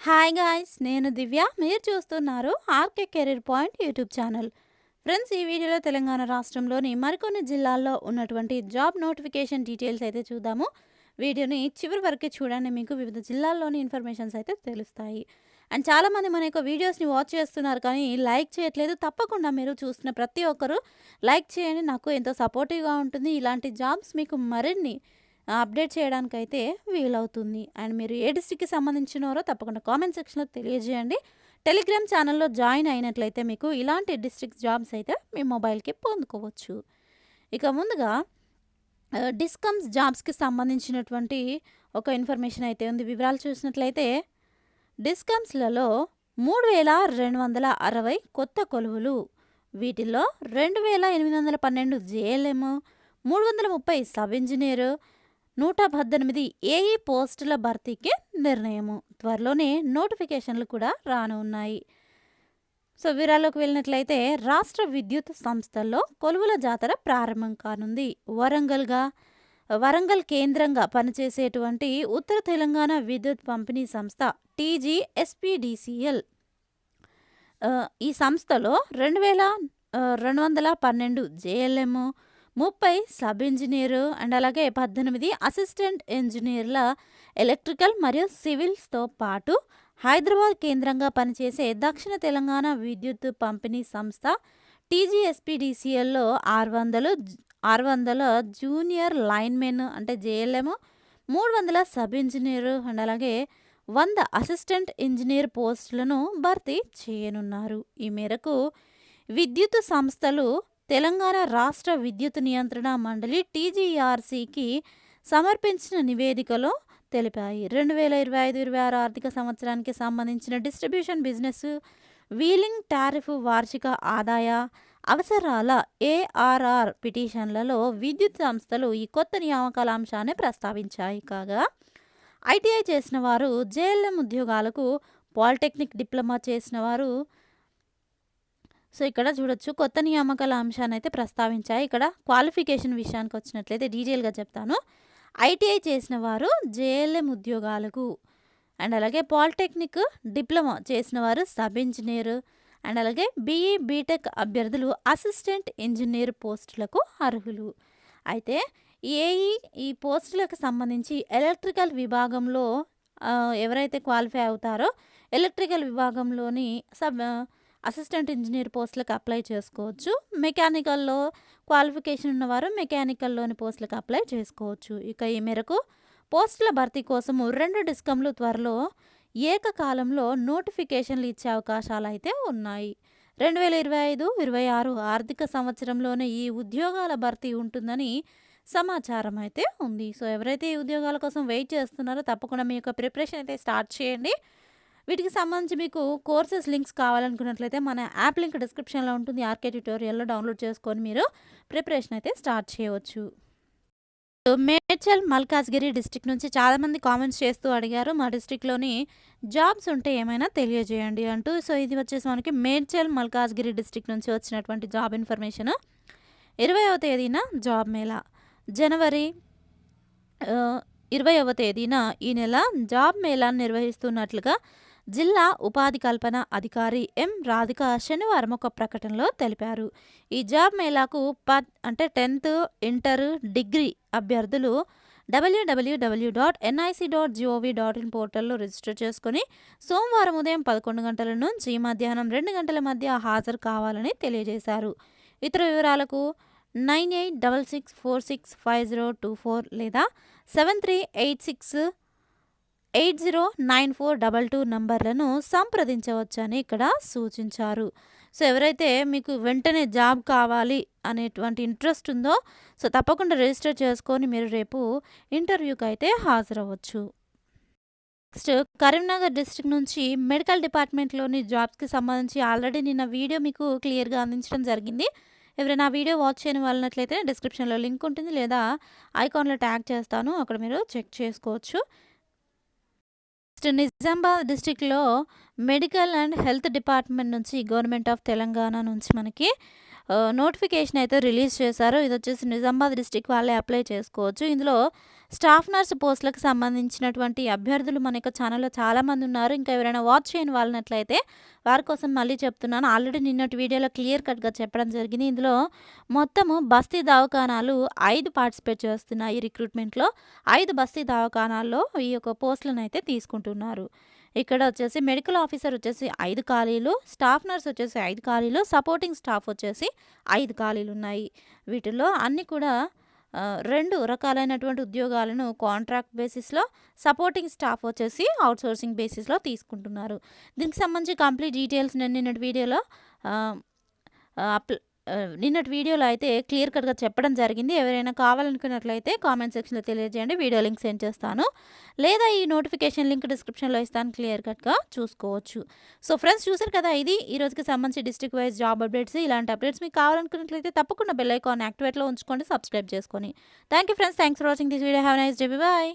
Hi guys, నేను దివ్య. మీరు చూస్తున్నారు RK career point YouTube channel. Friends, ఈ వీడియోలో తెలంగాణ రాష్ట్రంలోని మరికొన్ని జిల్లాల్లో ఉన్నటువంటి జాబ్ నోటిఫికేషన్ డీటెయిల్స్ అయితే చూద్దాము. వీడియోని చివరి వరకు చూడండి, మీకు వివిధ జిల్లాల్లోని ఇన్ఫర్మేషన్స్ అయితే తెలుస్తాయి. అండ్ చాలామంది మన యొక్క వీడియోస్ని వాచ్ చేస్తున్నారు కానీ లైక్ చేయట్లేదు. తప్పకుండా మీరు చూస్తున్న ప్రతి ఒక్కరూ లైక్ చేయండి, నాకు ఎంతో సపోర్టివ్గా ఉంటుంది. ఇలాంటి జాబ్స్ మీకు మరిన్ని అప్డేట్ చేయడానికైతే వీలవుతుంది. అండ్ మీరు ఏ డిస్ట్రిక్ట్‌కి సంబంధించినవారో తప్పకుండా కామెంట్ సెక్షన్‌లో తెలియజేయండి. టెలిగ్రామ్ ఛానల్‌లో జాయిన్ అయినట్లయితే మీకు ఇలాంటి డిస్ట్రిక్ట్ జాబ్స్ అయితే మీ మొబైల్‌కి పొందుకోవచ్చు. ఇక ముందుగా డిస్కమ్స్ జాబ్స్‌కి సంబంధించినటువంటి ఒక ఇన్ఫర్మేషన్ అయితే ఉంది. వివరాలు చూసినట్లయితే డిస్కమ్స్‌లలో 3260 కొత్త కొలువులు. వీటిల్లో 2812 జేఎల్ఎం, 330 సబ్ ఇంజినీర్, 118 ఏఈ పోస్టుల భర్తీకి నిర్ణయము. త్వరలోనే నోటిఫికేషన్లు కూడా రానున్నాయి. సో వివరాల్లోకి వెళ్ళినట్లయితే రాష్ట్ర విద్యుత్ సంస్థల్లో కొలువుల జాతర ప్రారంభం కానుంది. వరంగల్ కేంద్రంగా పనిచేసేటువంటి ఉత్తర తెలంగాణ విద్యుత్ పంపిణీ సంస్థ టీజీఎస్పీడీసీఎల్ ఈ సంస్థలో 2212 జేఎల్ఎం, 30 సబ్ ఇంజనీరు అండ్ అలాగే 18 అసిస్టెంట్ ఇంజనీర్ల ఎలక్ట్రికల్ మరియు సివిల్స్తో పాటు హైదరాబాద్ కేంద్రంగా పనిచేసే దక్షిణ తెలంగాణ విద్యుత్ పంపిణీ సంస్థ టీజీఎస్పీడీసీఎల్లో 600 జూనియర్ లైన్మెన్ అంటే జేఎల్ఎం, 300 సబ్ ఇంజనీరు అండ్ అలాగే 100 అసిస్టెంట్ ఇంజనీర్ పోస్టులను భర్తీ చేయనున్నారు. ఈ మేరకు విద్యుత్ సంస్థలు తెలంగాణ రాష్ట్ర విద్యుత్ నియంత్రణ మండలి టీజీఆర్సీకి సమర్పించిన నివేదికలో తెలిపాయి. 2025-26 ఆర్థిక సంవత్సరానికి సంబంధించిన డిస్ట్రిబ్యూషన్ బిజినెస్ వీలింగ్ టారిఫ్ వార్షిక ఆదాయ అవసరాల ఏఆర్ఆర్ పిటిషన్లలో విద్యుత్ సంస్థలు ఈ కొత్త నియామకాల అంశాన్ని ప్రస్తావించాయి. కాగా ఐటీఐ చేసిన వారు, జేఎల్ఎం ఉద్యోగాలకు పాలిటెక్నిక్ డిప్లొమా చేసిన వారు సో ఇక్కడ చూడొచ్చు కొత్త నియామకాల అంశాన్ని అయితే ప్రస్తావించాయి. ఇక్కడ క్వాలిఫికేషన్ విషయానికి వచ్చినట్లయితే డీటెయిల్గా చెప్తాను. ఐటీఐ చేసిన వారు జేఎల్ఎం ఉద్యోగాలకు అండ్ అలాగే పాలిటెక్నిక్ డిప్లొమా చేసిన వారు సబ్ ఇంజనీర్ అండ్ అలాగే బీఈ బీటెక్ అభ్యర్థులు అసిస్టెంట్ ఇంజనీర్ పోస్టులకు అర్హులు. అయితే ఈ పోస్టులకు సంబంధించి ఎలక్ట్రికల్ విభాగంలో ఎవరైతే క్వాలిఫై అవుతారో ఎలక్ట్రికల్ విభాగంలోని అసిస్టెంట్ ఇంజనీర్ పోస్టులకు అప్లై చేసుకోవచ్చు. మెకానికల్లో క్వాలిఫికేషన్ ఉన్నవారు మెకానికల్లోని పోస్టులకు అప్లై చేసుకోవచ్చు. ఇక ఈ మేరకు పోస్టుల భర్తీ కోసము 2 డిస్కంలు త్వరలో ఏకకాలంలో నోటిఫికేషన్లు ఇచ్చే అవకాశాలు అయితే ఉన్నాయి. 2025-26 ఆర్థిక సంవత్సరంలోనే ఈ ఉద్యోగాల భర్తీ ఉంటుందని సమాచారం అయితే ఉంది. సో ఎవరైతే ఈ ఉద్యోగాల కోసం వెయిట్ చేస్తున్నారో తప్పకుండా మీ యొక్క ప్రిపరేషన్ అయితే స్టార్ట్ చేయండి. వీటికి సంబంధించి మీకు కోర్సెస్ లింక్స్ కావాలనుకున్నట్లయితే మన యాప్ లింక్ డిస్క్రిప్షన్లో ఉంటుంది. ఆర్కే ట్యుటోరియల్లో డౌన్లోడ్ చేసుకొని మీరు ప్రిపరేషన్ అయితే స్టార్ట్ చేయవచ్చు. మేడ్చల్ మల్కాజ్గిరి డిస్ట్రిక్ట్ నుంచి చాలామంది కామెంట్స్ చేస్తూ అడిగారు, మా డిస్ట్రిక్ట్లోని జాబ్స్ ఉంటే ఏమైనా తెలియజేయండి అంటూ. సో ఇది వచ్చేసి మనకి మేడ్చల్ మల్కాజ్గిరి డిస్ట్రిక్ట్ నుంచి వచ్చినటువంటి జాబ్ ఇన్ఫర్మేషన్. 20వ తేదీన జాబ్ మేళా, జనవరి 20వ తేదీన ఈ నెల జాబ్ మేళాను నిర్వహిస్తున్నట్లుగా జిల్లా ఉపాధి కల్పన అధికారి ఎం రాధిక శనివారం ఒక ప్రకటనలో తెలిపారు. ఈ జాబ్ మేళాకు 10th ఇంటర్ డిగ్రీ అభ్యర్థులు www.nic.gov.in పోర్టల్లో రిజిస్టర్ చేసుకుని సోమవారం ఉదయం 11 గంటల నుంచి మధ్యాహ్నం 2 గంటల మధ్య హాజరు కావాలని తెలియజేశారు. ఇతర వివరాలకు 9866465024 లేదా 7386809422 నంబర్లను సంప్రదించవచ్చని ఇక్కడ సూచించారు. సో ఎవరైతే మీకు వెంటనే జాబ్ కావాలి అనేటువంటి ఇంట్రెస్ట్ ఉందో సో తప్పకుండా రిజిస్టర్ చేసుకొని మీరు రేపు ఇంటర్వ్యూకి అయితే హాజరవ్వచ్చు. నెక్స్ట్ కరీంనగర్ డిస్ట్రిక్ట్ నుంచి మెడికల్ డిపార్ట్మెంట్లోని జాబ్స్కి సంబంధించి ఆల్రెడీ నిన్న వీడియో మీకు క్లియర్గా అందించడం జరిగింది. ఎవరైనా వీడియో వాచ్ చేయని వాళ్ళనట్లయితే డిస్క్రిప్షన్లో లింక్ ఉంటుంది లేదా ఐకాన్లో ట్యాగ్ చేస్తాను, అక్కడ మీరు చెక్ చేసుకోవచ్చు. నిజామాబాద్ డిస్ట్రిక్ట్లో మెడికల్ అండ్ హెల్త్ డిపార్ట్మెంట్ నుంచి గవర్నమెంట్ ఆఫ్ తెలంగాణ నుంచి మనకి నోటిఫికేషన్ అయితే రిలీజ్ చేశారు. ఇదొచ్చేసి నిజామాబాద్ డిస్ట్రిక్ట్ వాళ్ళే అప్లై చేసుకోవచ్చు. ఇందులో స్టాఫ్ నర్స్ పోస్టులకు సంబంధించినటువంటి అభ్యర్థులు మన యొక్క ఛానల్‌లో చాలామంది ఉన్నారు. ఇంకా ఎవరైనా వాచ్ చేయని వాళ్ళనట్లయితే వారి కోసం మళ్ళీ చెప్తున్నాను. ఆల్రెడీ నిన్నటి వీడియోలో క్లియర్ కట్‌గా చెప్పడం జరిగింది. ఇందులో మొత్తము బస్తీ దవాఖానాలు 5 పార్టిసిపేట్ చేస్తున్నాయి రిక్రూట్‌మెంట్‌లో. 5 బస్తీ దవాఖానాల్లో ఈ యొక్క పోస్టులనైతే తీసుకుంటున్నారు. ఇక్కడ వచ్చేసి మెడికల్ ఆఫీసర్ వచ్చేసి 5 ఖాళీలు, స్టాఫ్ నర్స్ వచ్చేసి 5 ఖాళీలు, సపోర్టింగ్ స్టాఫ్ వచ్చేసి 5 ఖాళీలున్నాయి. వీటిల్లో అన్నీ కూడా 2 రకాలైనటువంటి ఉద్యోగాలను కాంట్రాక్ట్ బేసిస్‌లో, సపోర్టింగ్ స్టాఫ్ వచ్చేసి ఔట్‌సోర్సింగ్ బేసిస్‌లో తీసుకుంటున్నారు. దీనికి సంబంధించి కంప్లీట్ డీటెయిల్స్ నేను నిన్నటి వీడియోలో ఆహ్, అప్ల్ నిన్నటి వీడియోలో అయితే క్లియర్ కట్‌గా చెప్పడం జరిగింది. ఎవరైనా కావాలనుకున్నట్లయితే కామెంట్ సెక్షన్‌లో తెలియజేయండి. వీడియో లింక్ సెండ్ చేస్తాను. లేదా ఈ నోటిఫికేషన్ లింక్ డిస్క్రిప్షన్‌లో ఇస్తాను. క్లియర్ కట్‌గా చూసుకోవచ్చు. సో ఫ్రెండ్స్, చూసారు కదా, ఇది ఈ రోజుకి సంబంధించి డిస్ట్రిక్ట్ వైస్ జాబ్ అప్డేట్స్. ఇలాంటి అప్డేట్స్ మీకు కావాలనుకున్నట్లయితే తప్పకుండా బెల్ ఐకాన్ యాక్టివేట్‌లో ఉంచుకోండి, సబ్స్క్రైబ్ చేసుకొని. Thank you friends. Thanks for watching this video. Have a nice day. By.